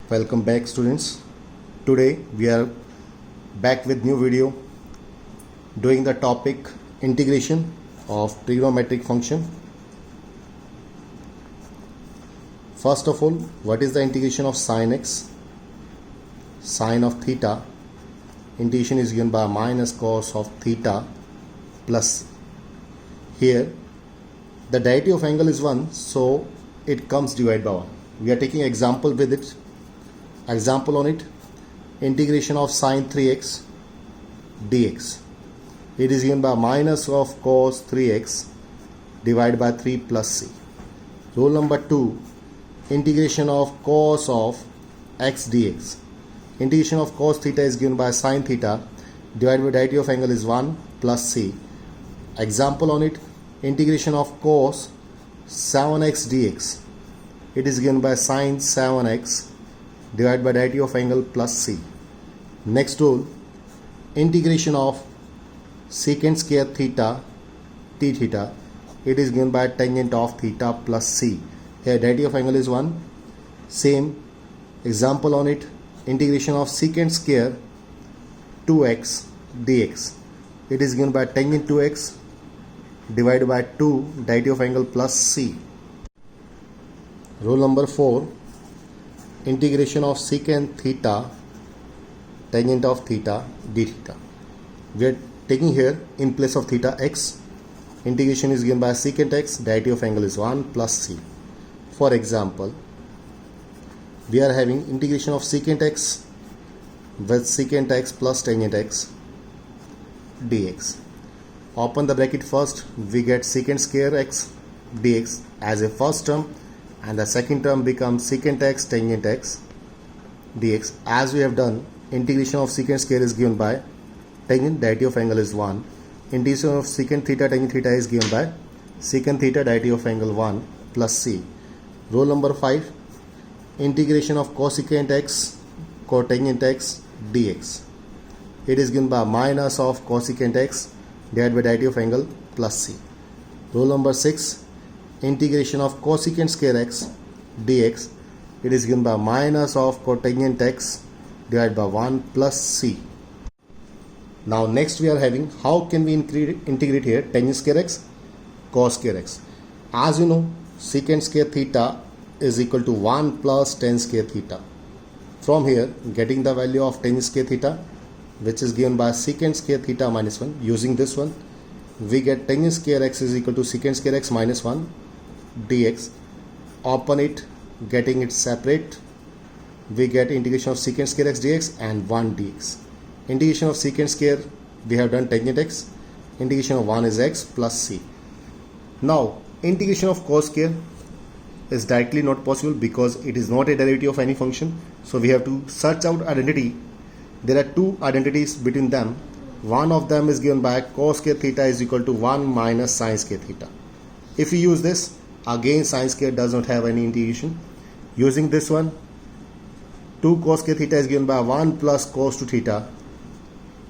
Welcome back, students. Today we are back with new video doing the topic integration of trigonometric function. First of all, what is the integration of sine x? Sine of theta. Integration is given by minus cos of theta plus. Here the derivative of angle is 1, so it comes divided by 1. We are taking example with it. Example on it, integration of sine 3x dx. It is given by minus of cos 3x divided by 3 plus c. Rule number 2, integration of cos of x dx. Integration of cos theta is given by sine theta divided by derivative of angle is 1 plus c. Example on it, integration of cos 7x dx. It is given by sine 7x divided by derivative of angle plus c. Next rule, integration of secant square theta t theta. It is given by tangent of theta plus c. Here derivative of angle is 1. Same example on it, integration of secant square 2x dx. It is given by tangent 2x divided by 2 derivative of angle plus c. Rule number 4, integration of secant theta tangent of theta d theta. We are taking here in place of theta x. Integration is given by secant x, derivative of angle is 1 plus c. For example, we are having integration of secant x with secant x plus tangent x dx. Open the bracket first, we get secant square x dx as a first term, and the second term becomes secant x tangent x dx. As we have done, integration of secant square is given by tangent, derivative of angle is 1. Integration of secant theta tangent theta is given by secant theta derivative of angle 1 plus c. Rule number 5, integration of cosecant x cotangent x dx. It is given by minus of cosecant x divided by derivative of angle plus c. Rule number 6, integration of cosecant square x dx. It is given by minus of cotangent x divided by 1 plus c. Now next we are having how can we integrate here tangent square x, cos square x. As you know, secant square theta is equal to 1 plus tan square theta. From here, getting the value of tangent square theta, which is given by secant square theta minus 1, using this one, we get tangent square x is equal to secant square x minus 1 dx. Open it, getting it separate, we get integration of secant square x dx and 1 dx. Integration of secant square, we have done tangent x. Integration of 1 is x plus c. Now integration of cos square is directly not possible because it is not a derivative of any function, so we have to search out identity. There are two identities between them. One of them is given by cos square theta is equal to 1 minus sine square theta. If we use this, again sine square does not have any integration. Using this one, 2 cos square theta is given by 1 plus cos 2 theta.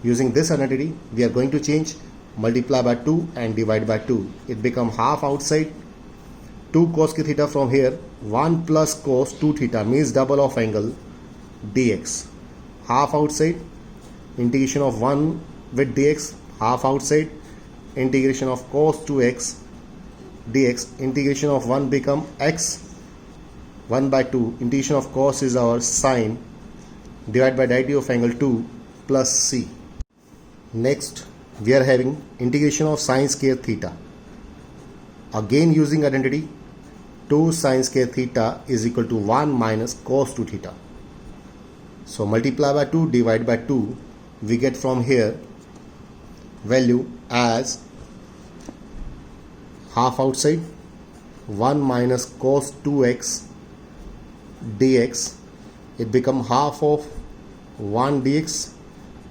Using this identity, we are going to change, multiply by 2 and divide by 2. It becomes half outside. 2 cos square theta from here, 1 plus cos 2 theta means double of angle dx. Half outside, integration of 1 with dx, half outside, integration of cos 2x dx, integration of 1 become x, 1 by 2, integration of cos is our sine, divided by derivative of angle 2 plus c. Next, we are having integration of sine square theta. Again using identity, 2 sine square theta is equal to 1 minus cos 2 theta. So multiply by 2, divide by 2, we get from here value as half outside, 1 minus cos 2x dx. It become half of 1 dx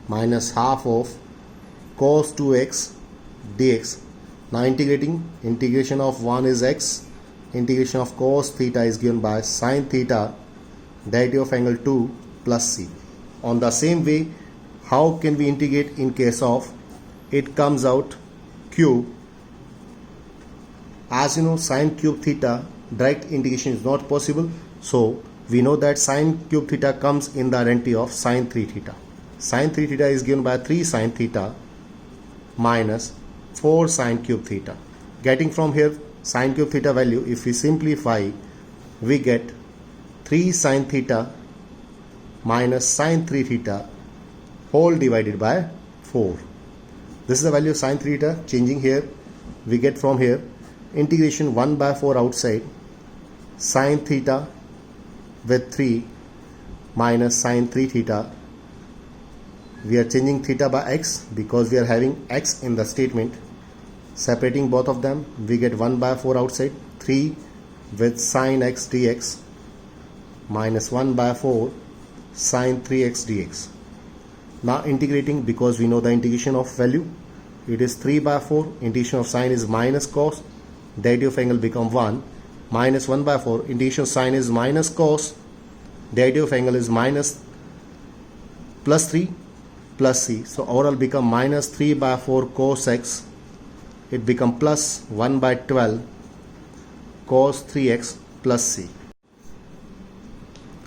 minus half of cos 2x dx. Now integrating, integration of 1 is x, integration of cos theta is given by sine theta derivative of angle 2 plus c. On the same way, how can we integrate in case of it comes out cube? As you know, sine cube theta direct integration is not possible, so we know that sine cube theta comes in the identity of sine 3 theta. Sine 3 theta is given by 3 sine theta minus 4 sine cube theta. Getting from here sine cube theta value, if we simplify, we get 3 sine theta minus sine 3 theta whole divided by 4. This is the value of sine 3 theta. Changing here, we get from here integration 1 by 4 outside sine theta with 3 minus sine 3 theta. We are changing theta by x because we are having x in the statement. Separating both of them, we get 1 by 4 outside, 3 with sine x dx minus 1 by 4 sine 3x dx. Now integrating, because we know the integration of value, it is 3 by 4, integration of sine is minus cos, derivative of angle become 1, minus 1 by 4, integration of sine is minus cos, derivative of angle is minus plus 3 plus c. So overall become minus 3 by 4 cos x, it become plus 1 by 12 cos 3x plus c.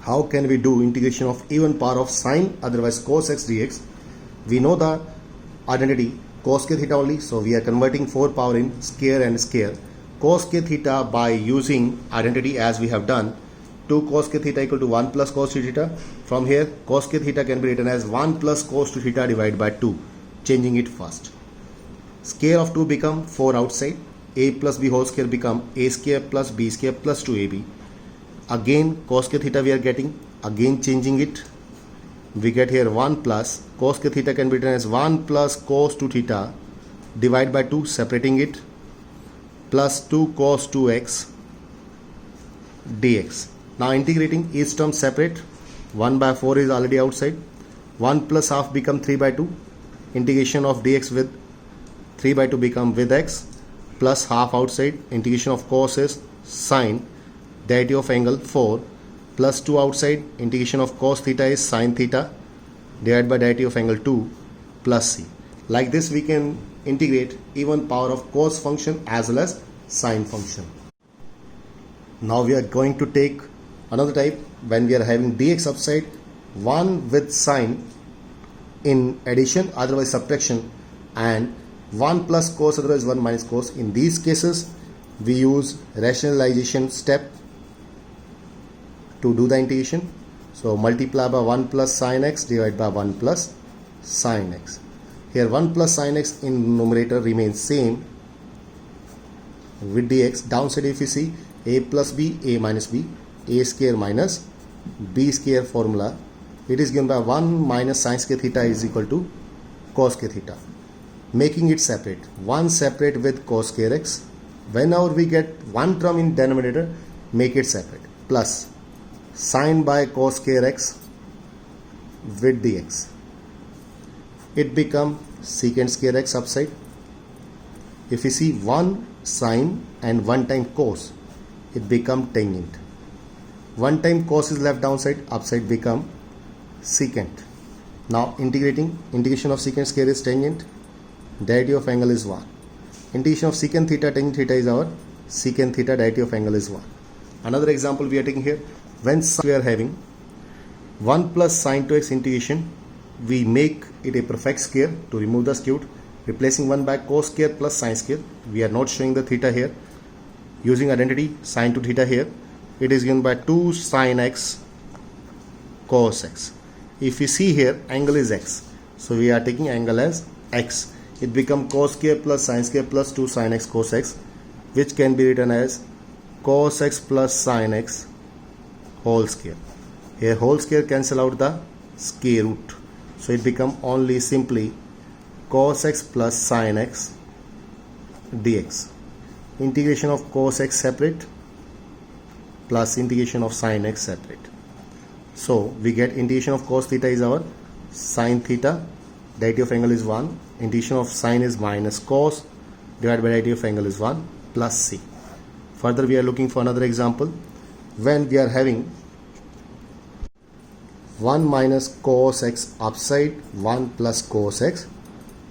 How can we do integration of even power of sine, otherwise cos x dx? We know the identity cos k theta only, so we are converting 4 power in square and square. Cos k theta by using identity as we have done, 2 cos k theta equal to 1 plus cos 2 theta. From here cos k theta can be written as 1 plus cos 2 theta divided by 2, changing it first. Square of 2 become 4 outside, a plus b whole square become a square plus b square plus 2ab. Again cos k theta we are getting, again changing it, we get here 1 plus cos k theta can be written as 1 plus cos 2 theta divided by 2, separating it, plus 2 cos 2x dx. Now integrating, each term separate, 1 by 4 is already outside, 1 plus half become 3 by 2, integration of dx with 3 by 2 become with x, plus half outside, integration of cos is sine, derivative of angle 4, plus 2 outside, integration of cos theta is sine theta divided by derivative of angle 2 plus c. Like this we can integrate even power of cos function as well as sine function. Now we are going to take another type when we are having dx upside, 1 with sine in addition, otherwise subtraction, and 1 plus cos, otherwise 1 minus cos. In these cases we use rationalization step to do the integration. So multiply by 1 plus sin x divided by 1 plus sin x. Here 1 plus sin x in numerator remains same with dx. Downside if you see, a plus b, a minus b, a square minus b square formula, it is given by 1 minus sin k theta is equal to cos k theta. Making it separate, 1 separate with cos square x. Whenever we get one term in denominator, make it separate, plus sin by cos square x with dx. It become secant square x upside. If you see 1 sin and 1 time cos, it become tangent. 1 time cos is left downside, upside become secant. Now integrating, integration of secant square is tangent, derivative of angle is 1. Integration of secant theta tangent theta is our secant theta, derivative of angle is 1. Another example we are taking here, when we are having 1 plus sin 2x integration, we make it a perfect square to remove the skew, replacing 1 by cos square plus sin square. We are not showing the theta here. Using identity sin 2 theta here, it is given by 2 sin x cos x. If we see here, angle is x, so we are taking angle as x. It becomes cos square plus sin square plus 2 sin x cos x, which can be written as cos x plus sin x whole square. Here whole square cancel out the square root, so it become only simply cos x plus sin x dx. Integration of cos x separate plus integration of sin x separate. So we get integration of cos theta is our sin theta, derivative of angle is 1, integration of sin is minus cos divided by derivative of angle is 1 plus c. Further we are looking for another example when we are having 1 minus cos x upside, 1 plus cos x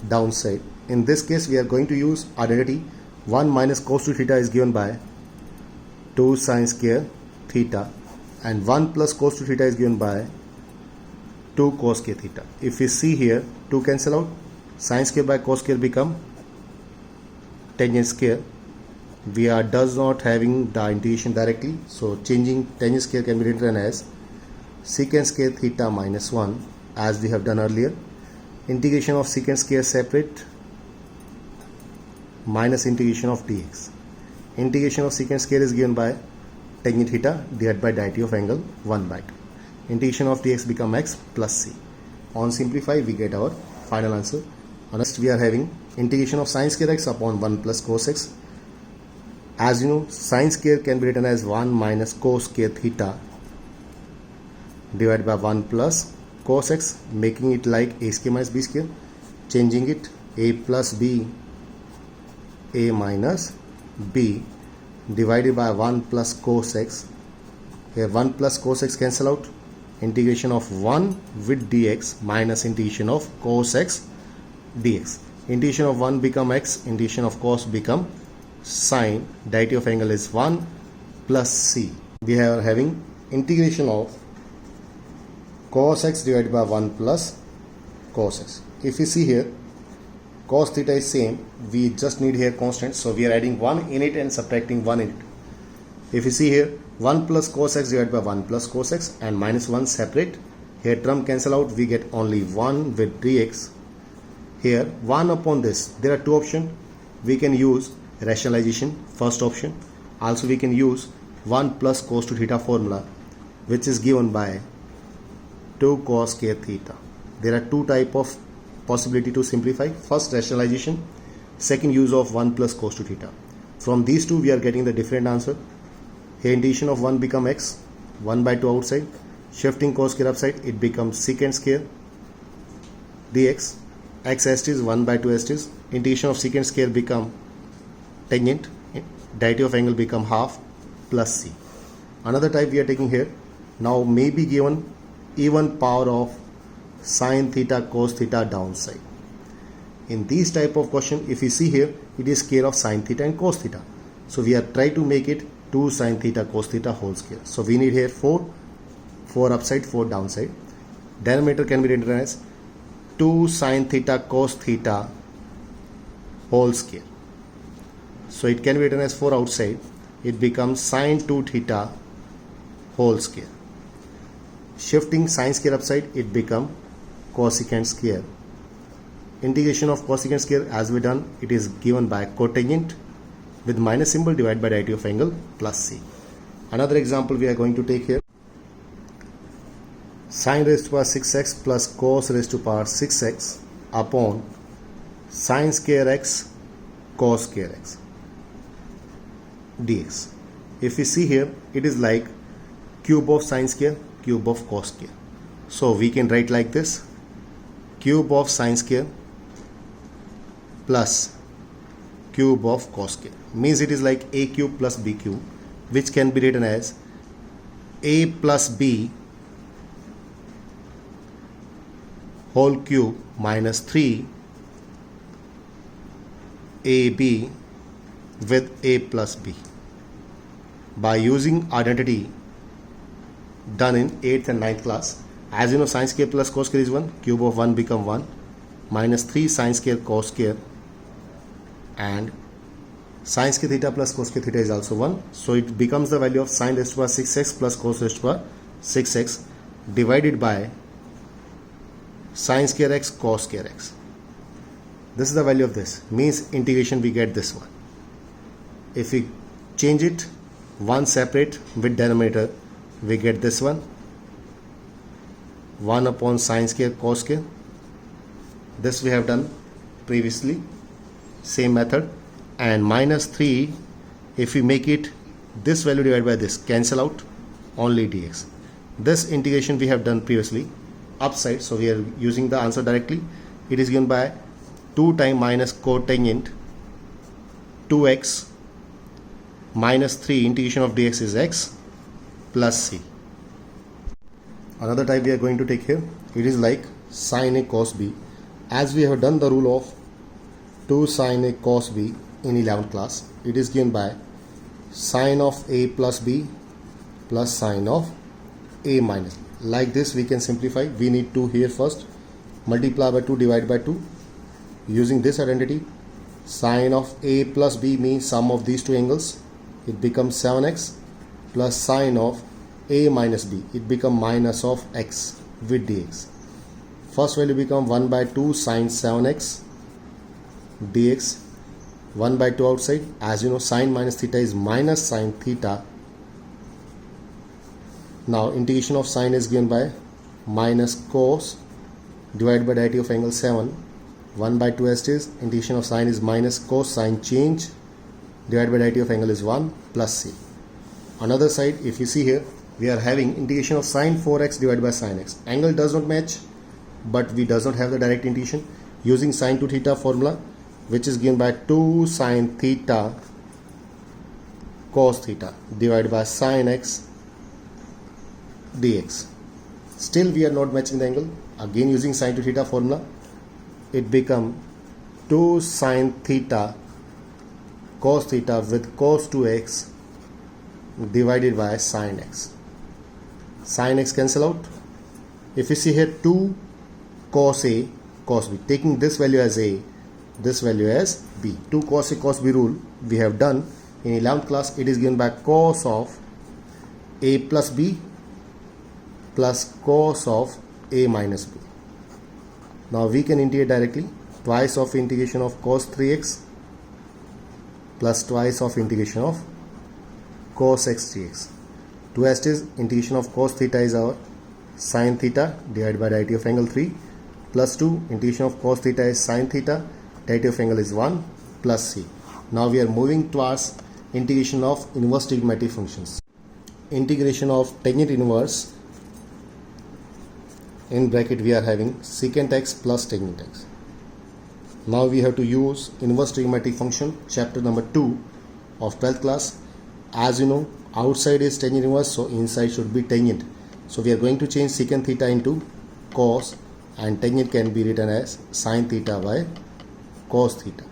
downside. In this case we are going to use identity. 1 minus cos 2 theta is given by 2 sin square theta and 1 plus cos 2 theta is given by 2 cos k theta. If we see here, 2 cancel out, sin square by cos square become tangent square. We are does not having the integration directly, so changing tangent square can be written as secant square theta minus 1 as we have done earlier. Integration of secant square separate minus integration of dx. Integration of secant square is given by tangent theta divided by derivative of angle 1 by 2. Integration of dx become x plus c. On simplify we get our final answer. Next we are having integration of sin square x upon 1 plus cos x. As you know, sin square can be written as 1 minus cos square theta divided by 1 plus cos x, making it like a square minus b square. Changing it, a plus b, a minus b divided by 1 plus cos x. Here 1 plus cos x cancel out. Integration of 1 with dx minus integration of cos x dx. Integration of 1 become x, integration of cos become sine. Derivative of angle is 1 plus c. We are having integration of cos x divided by 1 plus cos x. If you see here, cos theta is same, we just need here constant, so we are adding 1 in it and subtracting 1 in it. If you see here, 1 plus cos x divided by 1 plus cos x and minus 1 separate, here term cancel out, we get only 1 with dx. Here 1 upon this, there are two options. We can use rationalization, first option. Also we can use 1 plus cos 2 theta formula, which is given by 2 cos k theta. There are two type of possibility to simplify. First rationalization, second use of 1 plus cos 2 theta. From these two we are getting the different answer. Here integration of 1 become x, 1 by 2 outside. Shifting cos square upside, it becomes secant square dx. X s is 1 by 2 s is. Integration of secant square become tangent. Derivative of angle become half plus c. Another type we are taking here. Now may be given even power of sin theta cos theta downside. In these type of question, if you see here, it is square of sin theta and cos theta. So we are try to make it 2 sin theta cos theta whole square. So we need here 4 upside, 4 downside. Denominator can be written as 2 sin theta cos theta whole square. So it can be written as 4 outside. It becomes sin 2 theta whole square. Shifting sin square upside, it become cosecant square. Integration of cosecant square, as we done, it is given by cotangent with minus symbol divided by derivative of angle plus c. Another example we are going to take here. Sin raised to power 6x plus cos raised to power 6x upon sin square x cos square x dx. If we see here, it is like cube of sin square, cube of cos square. So we can write like this: cube of sin square plus cube of cos square. Means it is like a cube plus b cube, which can be written as a plus b whole cube minus 3 ab with a plus b. By using identity done in 8th and 9th class, as you know, sin square plus cos square is 1, cube of 1 become 1, minus 3 sin square cos square, and sin square theta plus cos square theta is also 1. So it becomes the value of sin raised to power 6x plus cos raised to power 6x divided by sin square x cos square x. This is the value of this. Means integration we get this one. If we change it, 1 separate with denominator, we get this one, 1 upon sin square cos square. This we have done previously, same method. And minus 3, if we make it this value divided by this, cancel out, only dx. This integration we have done previously upside, so we are using the answer directly. It is given by 2 times minus cotangent 2x minus 3 integration of dx is x plus c. Another type we are going to take here, it is like sin a cos b. As we have done the rule of 2 sin a cos b in 11th class, it is given by sin of a plus b plus sin of a minus b. Like this we can simplify. We need 2 here first. Multiply by 2, divide by 2. Using this identity, sine of a plus b means sum of these two angles. It becomes 7x plus sine of a minus b. It becomes minus of x with dx. First value become 1 by 2 sine 7x dx. 1 by 2 outside. As you know, sine minus theta is minus sine theta. Now integration of sine is given by minus cos divided by derivative of angle 7. 1 by 2 as it is. Integration of sine is minus cos sine change divided by derivative of angle is 1 plus c. Another side, if you see here, we are having integration of sine 4x divided by sine x. Angle does not match, but we does not have the direct integration. Using sine to theta formula, which is given by 2 sine theta cos theta divided by sine x dx. Still we are not matching the angle. Again using sine to theta formula, it become 2 sine theta cos theta with cos 2x divided by sine x. Sine x cancel out. If you see here 2 cos a cos b, taking this value as a, this value as b. 2 cos a cos b rule we have done in 11th class. It is given by cos of a plus b plus cos of a minus b. Now we can integrate directly. Twice of integration of cos 3x plus twice of integration of cos x dx. 2 as it is. Integration of cos theta is our sine theta divided by derivative of angle 3 plus 2. Integration of cos theta is sine theta, derivative of angle is 1 plus c. Now we are moving towards integration of inverse trigonometric functions. Integration of tangent inverse, in bracket we are having secant x plus tangent x. Now we have to use inverse trigonometric function, chapter number 2 of 12th class. As you know, outside is tangent inverse, so inside should be tangent. So we are going to change secant theta into cos, and tangent can be written as sine theta by cos theta.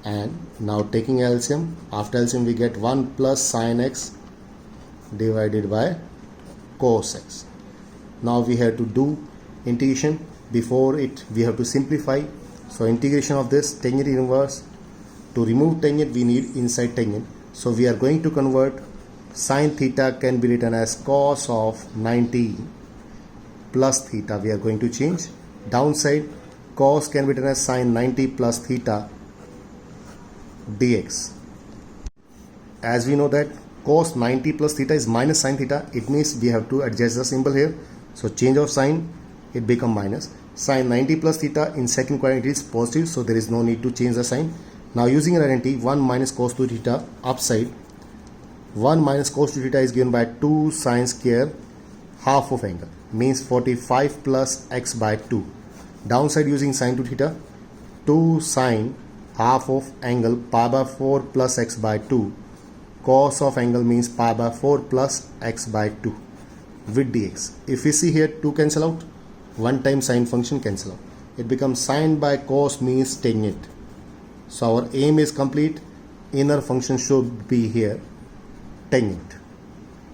And now taking LCM, after LCM we get 1 plus sine x divided by cos x. Now we have to do integration. Before it we have to simplify. So integration of this tangent inverse, to remove tangent we need inside tangent. So we are going to convert sine theta can be written as cos of 90 plus theta. We are going to change. Downside, cos can be written as sine 90 plus theta dx. As we know that cos 90 plus theta is minus sine theta, it means we have to adjust the symbol here. So change of sign, it become minus. Sine 90 plus theta in second quadrant is positive, so there is no need to change the sign. Now using an identity, 1 minus cos 2 theta upside. 1 minus cos 2 theta is given by 2 sine square half of angle, means 45 plus x by 2. Downside using sine 2 theta, 2 sine half of angle pi by 4 plus x by 2. Cos of angle means pi by 4 plus x by 2 with dx. If we see here 2 cancel out, one time sine function cancel out. It becomes sine by cos means tangent. So our aim is complete. Inner function should be here tangent.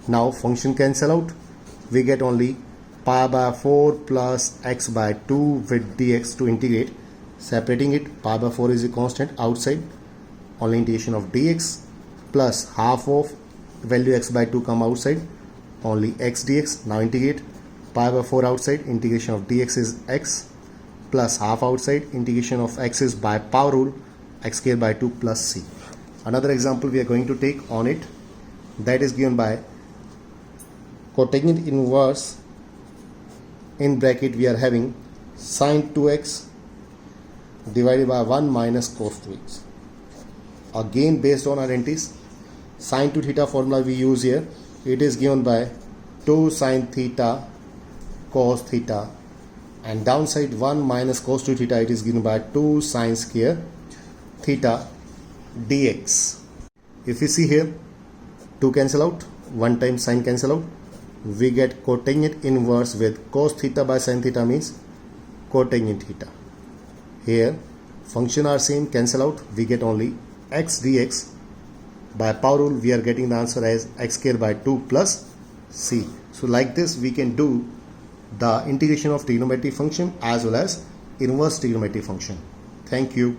Now function cancel out. We get only pi by 4 plus x by 2 with dx to integrate. Separating it, pi by 4 is a constant outside. Only integration of dx plus half of value x by 2 come outside. Only x dx. Now integrate. Pi by 4 outside, integration of dx is x plus half outside, integration of x is by power rule, x square by 2 plus c. Another example we are going to take on it, that is given by cotangent inverse, in bracket we are having sine 2x divided by 1 minus cos 2x. Again based on identities, sine to theta formula we use here. It is given by 2 sine theta cos theta, and downside 1 minus cos 2 theta, it is given by 2 sine square theta dx. If you see here 2 cancel out, one time sine cancel out, we get cotangent inverse with cos theta by sine theta means cotangent theta. Here function are same, cancel out, we get only x dx. By power rule we are getting the answer as x square by 2 plus C. So like this we can do the integration of trigonometric function as well as inverse trigonometric function. Thank you.